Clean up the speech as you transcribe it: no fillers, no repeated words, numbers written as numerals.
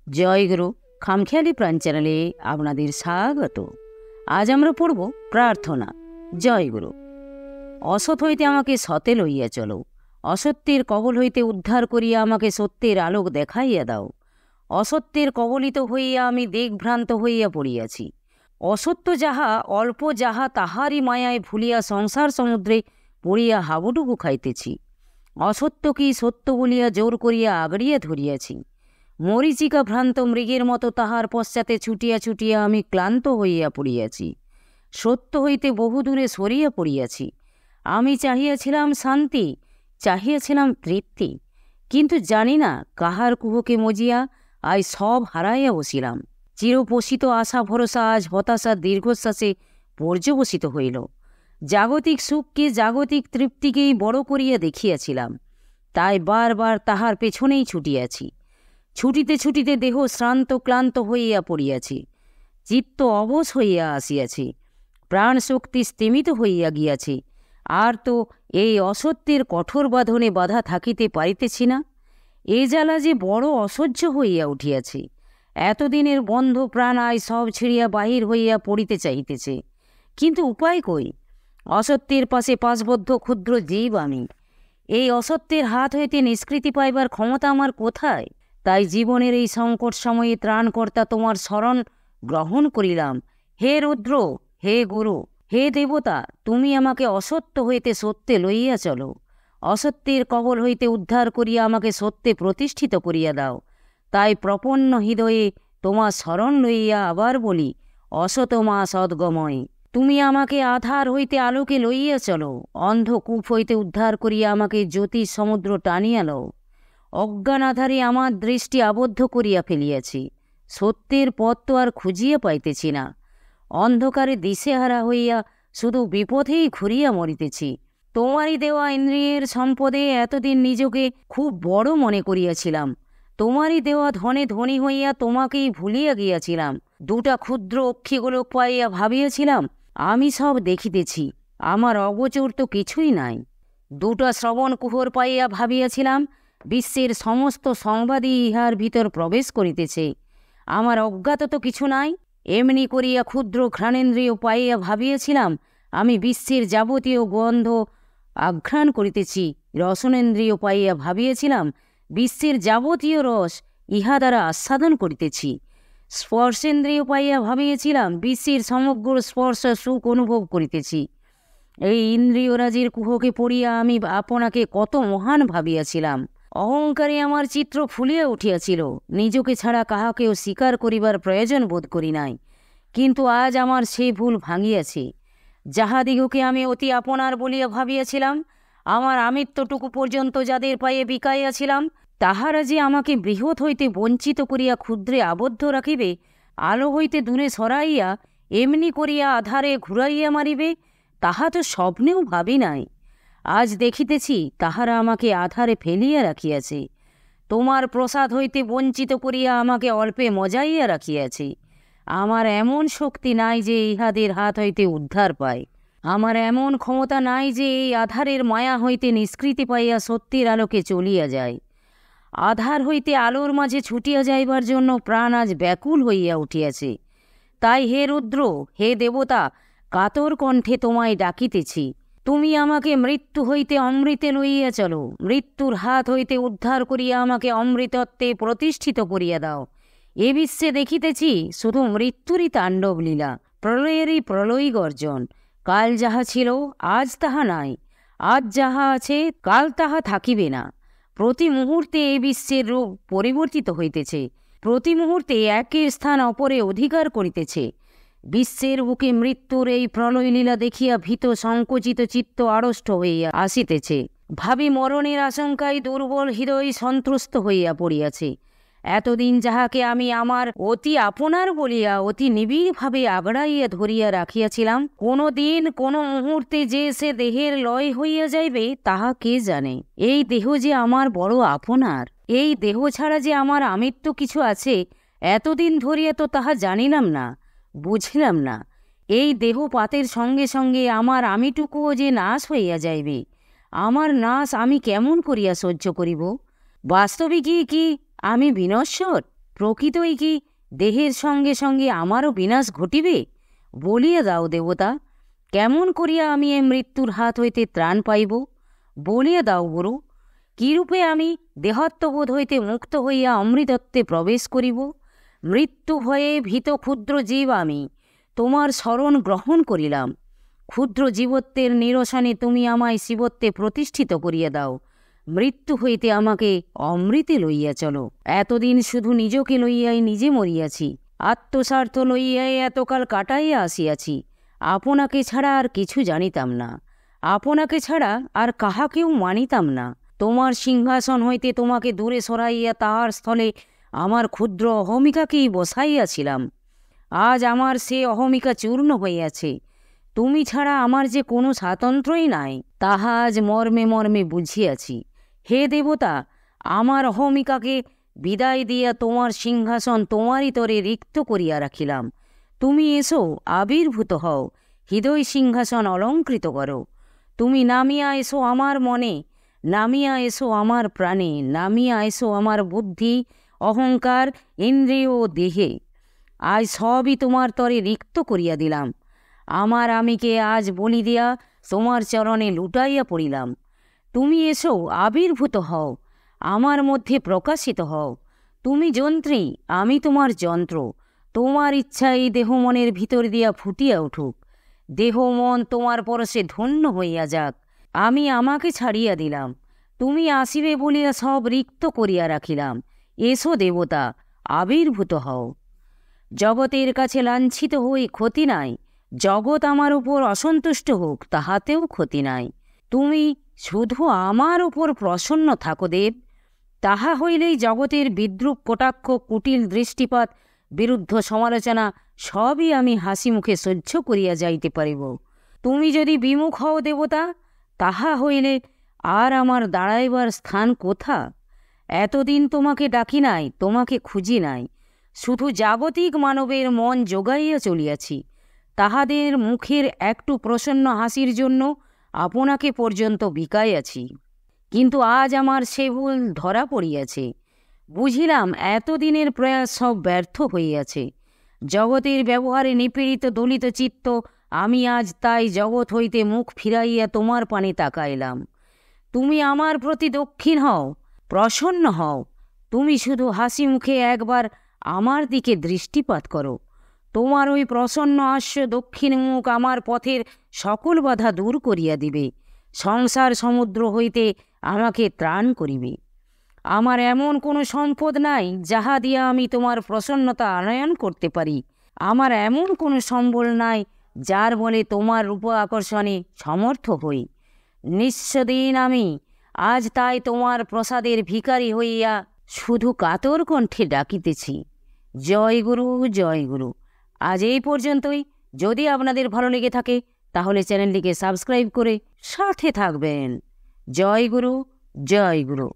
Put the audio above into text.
জয় গুরু। খামখেয়ালি প্রাণ চ্যানেলে আপনাদের স্বাগত। আজ আমরা পড়ব প্রার্থনা। জয় গুরু। অসৎ হইতে আমাকে সতে লইয়া চলো, অসত্যের কবল হইতে উদ্ধার করিয়া আমাকে সত্যের আলোক দেখাইয়া দাও। অসত্যের কবলিত হইয়া আমি দিগ্ভ্রান্ত হইয়া পড়িয়াছি। অসত্য যাহা, অল্প যাহা, তাহারই মায়ায় ভুলিয়া সংসার সমুদ্রে পড়িয়া হাবুডুবু খাইতেছি। অসত্য কি সত্য বলিয়া জোর করিয়া আগড়িয়া ধরিয়াছি। মরীচিকা ভ্রান্ত মৃগের মতো তাহার পশ্চাতে ছুটিয়া ছুটিয়া আমি ক্লান্ত হইয়া পড়িয়াছি। সত্য হইতে বহুদূরে সরিয়া পড়িয়াছি। আমি চাহিয়াছিলাম শান্তি, চাহিয়াছিলাম তৃপ্তি, কিন্তু জানি না কাহার কুহকে মজিয়া আজ সব হারাইয়া বসিলাম। চিরপোষিত আশা ভরসা আজ হতাশার দীর্ঘশ্বাসে পর্যবসিত হইল। জাগতিক সুখকে, জাগতিক তৃপ্তিকেই বড় করিয়া দেখিয়াছিলাম, তাই বারবার তাহার পেছনেই ছুটিয়াছি। ছুটিতে ছুটিতে দেহ শ্রান্ত ক্লান্ত হইয়া পড়িয়াছি, চিত্ত অবশ হইয়া আসিয়াছি, প্রাণ শক্তি স্তিমিত হইয়া গিয়াছে। আর তো এই অসত্যের কঠোর বাঁধনে বাধা থাকিতে পারিতেছি না। এ জ্বালা যে বড় অসহ্য হইয়া উঠিয়াছে। এতদিনের বন্ধ প্রাণ আয় সব ছিঁড়িয়া বাহির হইয়া পড়িতে চাহিতেছে, কিন্তু উপায় কই? অসত্যের পাশে পাশবদ্ধ ক্ষুদ্র জীব আমি। এই অসত্যের হাত হইতে নিষ্কৃতি পাইবার ক্ষমতা আমার কোথায়? তাই জীবনের এই সংকট সময়ে ত্রাণকর্তা তোমার শরণ গ্রহণ করিলাম। হে রুদ্র, হে গুরু, হে দেবতা, তুমি আমাকে অসত্য হইতে সত্যে লইয়া চলো। অসত্যের কবল হইতে উদ্ধার করিয়া আমাকে সত্যে প্রতিষ্ঠিত করিয়া দাও। তাই প্রপন্ন হৃদয়ে তোমার শরণ লইয়া আবার বলি, অসতমা সদ্গময়। তুমি আমাকে আধার হইতে আলোকে লইয়া চলো। অন্ধকূপ হইতে উদ্ধার করিয়া আমাকে জ্যোতির সমুদ্র টানিয়া লও। অজ্ঞান আধারে আমার দৃষ্টি আবদ্ধ করিয়া ফেলিয়াছি। সত্যের পথ তো আর খুঁজিয়া পাইতেছি না। অন্ধকারে দিশেহারা হইয়া শুধু বিপথেই ঘুরিয়া মরিতেছি। তোমারই দেওয়া ইন্দ্রিয়ের সম্পদে এতদিন নিজকে খুব বড় মনে করিয়াছিলাম। তোমারই দেওয়া ধনে ধনী হইয়া তোমাকেই ভুলিয়া গিয়াছিলাম। দুটা ক্ষুদ্র অক্ষিগোলক পাইয়া ভাবিয়াছিলাম আমি সব দেখিতেছি, আমার অগোচর তো কিছুই নাই। দুটা শ্রবণ কুহর পাইয়া ভাবিয়াছিলাম বিশ্বের সমস্ত সংবাদই ইহার ভিতর প্রবেশ করিতেছে, আমার অজ্ঞাত তো কিছু নাই। এমনি করিয়া ক্ষুদ্র ঘ্রাণেন্দ্রিয় পাইয়া ভাবিয়াছিলাম আমি বিশ্বের যাবতীয় গন্ধ আঘ্রাণ করিতেছি। রসনেন্দ্রিয় পাইয়া ভাবিয়াছিলাম বিশ্বের যাবতীয় রস ইহা দ্বারা আস্বাদন করিতেছি। স্পর্শেন্দ্রিয় পাইয়া ভাবিয়াছিলাম বিশ্বের সমগ্র স্পর্শ সুখ অনুভব করিতেছি। এই ইন্দ্রিয়রাজির কুহকে পড়িয়া আমি আপনাকে কত মহান ভাবিয়াছিলাম। অহংকারে আমার চিত্র ফুলিয়া উঠিয়াছিল। নিজকে ছাড়া কাহাকেও স্বীকার করিবার প্রয়োজন বোধ করি নাই, কিন্তু আজ আমার সেই ভুল ভাঙিয়াছে। যাহাদিগকে আমি অতি আপনার বলিয়া ভাবিয়াছিলাম, আমার আমিত্বটুকু পর্যন্ত যাদের পায়ে বিকাইয়াছিলাম, তাহারা যে আমাকে বৃহৎ হইতে বঞ্চিত করিয়া ক্ষুদ্রে আবদ্ধ রাখিবে, আলো হইতে দূরে সরাইয়া এমনি করিয়া আধারে ঘুরাইয়া মারিবে, তাহা তো স্বপ্নেও ভাবি নাই। আজ দেখিতেছি তাহারা আমাকে আধারে ফেলিয়া রাখিয়াছে। তোমার প্রসাদ হইতে বঞ্চিত করিয়া আমাকে অল্পে মজাইয়া রাখিয়াছে। আমার এমন শক্তি নাই যে ইহাদের হাত হইতে উদ্ধার পায়। আমার এমন ক্ষমতা নাই যে এই আধারের মায়া হইতে নিষ্কৃতি পাইয়া সত্যের আলোকে চলিয়া যায়। আধার হইতে আলোর মাঝে ছুটিয়া যাইবার জন্য প্রাণ আজ ব্যাকুল হইয়া উঠিয়াছে। তাই হে রুদ্র, হে দেবতা, কাতর কণ্ঠে তোমায় ডাকিতেছি। তুমি আমাকে মৃত্যু হইতে অমৃতে লইয়া চলো। মৃত্যুর হাত হইতে উদ্ধার করিয়া আমাকে অমৃতত্বে প্রতিষ্ঠিত করিয়া দাও। এ বিশ্বে দেখিতেছি শুধু মৃত্যুরই তাণ্ডব লীলা, প্রলয়েরই প্রলয় গর্জন। কাল যাহা ছিল আজ তাহা নাই, আজ যাহা আছে কাল তাহা থাকিবে না। প্রতি মুহূর্তে এ বিশ্বের রূপ পরিবর্তিত হইতেছে, প্রতি মুহূর্তে একের স্থান অপরে অধিকার করিতেছে। বিশ্বের বুকে মৃত্যুর এই প্রলয় লীলা দেখিয়া ভীত সংকুচিত চিত্ত আড়ষ্ট হইয়া আসিতেছে। ভাবি মরণের আশঙ্কায় দুর্বল হৃদয় সন্ত্রস্ত হইয়া পড়িয়াছে। এতদিন যাহাকে আমি আমার অতি আপনার বলিয়া অতি নিবিড়ভাবে আগড়াইয়া ধরিয়া রাখিয়াছিলাম, কোনো দিন কোনো মুহূর্তে যে সে দেহের লয় হইয়া যাইবে তাহা কে জানে। এই দেহ যে আমার বড় আপনার, এই দেহ ছাড়া যে আমার আমিত্ব কিছু আছে, এতদিন ধরিয়া তো তাহা জানিলাম না, বুঝিলাম না। এই দেহপাতের সঙ্গে সঙ্গে আমার আমিটুকুও যে নাশ হইয়া যাইবে, আমার নাশ আমি কেমন করিয়া সহ্য করিব? বাস্তবিকই কি আমি বিনশ্বর? প্রকৃতই কি দেহের সঙ্গে সঙ্গে আমারও বিনাশ ঘটিবে? বলিয়া দাও দেবতা, কেমন করিয়া আমি এ মৃত্যুর হাত হইতে ত্রাণ পাইব? বলিয়া দাও গুরু, কিরূপে আমি দেহাত্মবোধ হইতে মুক্ত হইয়া অমৃতত্বে প্রবেশ করিব? মৃত্যু ভয়ে ভীত ক্ষুদ্র জীব আমি তোমার শরণ গ্রহণ করিলাম। ক্ষুদ্র জীবত্বের নিরসনে তুমি আমায় শিবত্বে প্রতিষ্ঠিত করিয়া দাও। মৃত্যু হইতে আমাকে অমৃতে লইয়া চলো। এতদিন শুধু নিজকে লইয়াই নিজে মরিয়াছি, আত্মস্বার্থ লইয়াই এতকাল কাটাইয়া আসিয়াছি। আপনাকে ছাড়া আর কিছু জানিতাম না, আপনাকে ছাড়া আর কাহাকেও মানিতাম না। তোমার সিংহাসন হইতে তোমাকে দূরে সরাইয়া তাহার স্থলে আমার ক্ষুদ্র অহমিকাকেই বসাইয়াছিলাম। আজ আমার সে অহমিকা চূর্ণ হইয়াছে। তুমি ছাড়া আমার যে কোনো স্বাতন্ত্র্যই নাই, তাহা আজ মর্মে মর্মে বুঝিয়াছি। হে দেবতা, আমার অহমিকাকে বিদায় দিয়া তোমার সিংহাসন তোমারই তরে রিক্ত করিয়া রাখিলাম। তুমি এসো, আবির্ভূত হও, হৃদয় সিংহাসন অলঙ্কৃত করো। তুমি নামিয়া এসো আমার মনে, নামিয়া এসো আমার প্রাণে, নামিয়া এসো আমার বুদ্ধি, অহংকার, ইন্দ্রিয় ও দেহে। আজ সবই তোমার তরে রিক্ত করিয়া দিলাম। আমার আমিকে আজ বলি দিয়া তোমার চরণে লুটাইয়া পড়িলাম। তুমি এসো, আবির্ভূত হও, আমার মধ্যে প্রকাশিত হও। তুমি যন্ত্রী, আমি তোমার যন্ত্র। তোমার ইচ্ছা এই দেহ মনের ভিতর দিয়া ফুটিয়া উঠুক। দেহ মন তোমার পরশে ধন্য হইয়া যাক। আমি আমাকে ছাড়িয়া দিলাম, তুমি আসিবে বলিয়া সব রিক্ত করিয়া রাখিলাম। এসো দেবতা, আবির্ভূত হও। জগতের কাছে লাঞ্ছিত হই, ক্ষতি নাই। জগৎ আমার উপর অসন্তুষ্ট হোক, তাহাতেও ক্ষতি নাই। তুমি শুধু আমার উপর প্রসন্ন থাকো দেব। তাহা হইলেই জগতের বিদ্রুপ, কটাক্ষ, কুটিল দৃষ্টিপাত, বিরুদ্ধ সমালোচনা সবই আমি হাসি মুখে সহ্য করিয়া যাইতে পারিব। তুমি যদি বিমুখ হও দেবতা, তাহা হইলে আর আমার দাঁড়াইবার স্থান কোথা? এতদিন তোমাকে ডাকি নাই, তোমাকে খুঁজি নাই, শুধু জাগতিক মানবের মন জোগাইয়া চলিয়াছি। তাহাদের মুখের একটু প্রসন্ন হাসির জন্য আপনাকে পর্যন্ত বিকাইয়াছি। কিন্তু আজ আমার সে ভুল ধরা পড়িয়াছে। বুঝিলাম এতদিনের প্রয়াস সব ব্যর্থ হইয়াছে। জগতের ব্যবহারে নিপীড়িত দলিত চিত্ত আমি আজ তাই জগৎ হইতে মুখ ফিরাইয়া তোমার পানে তাকাইলাম। তুমি আমার প্রতি দক্ষিণ হও, প্রসন্ন হও। তুমি শুধু হাসি মুখে একবার আমার দিকে দৃষ্টিপাত করো। তোমার ওই প্রসন্ন হাস্য দক্ষিণ মুখ আমার পথের সকল বাধা দূর করিয়া দিবে, সংসার সমুদ্র হইতে আমাকে ত্রাণ করিবে। আমার এমন কোনো সম্পদ নাই যাহা দিয়া আমি তোমার প্রসন্নতা আনয়ন করতে পারি। আমার এমন কোনো সম্বল নাই যার বলে তোমার রূপ আকর্ষণে সমর্থ হই। নিঃস্বদিন আমি আজ তাই তোমার প্রসাদের ভিখারি হইয়া শুধু কাতর কণ্ঠে ডাকিতেছি, জয় গুরু, জয় গুরু। আজ এই পর্যন্তই। যদি আপনাদের ভালো লেগে থাকে তাহলে চ্যানেলটিকে সাবস্ক্রাইব করে সাথে থাকবেন। জয় গুরু, জয় গুরু।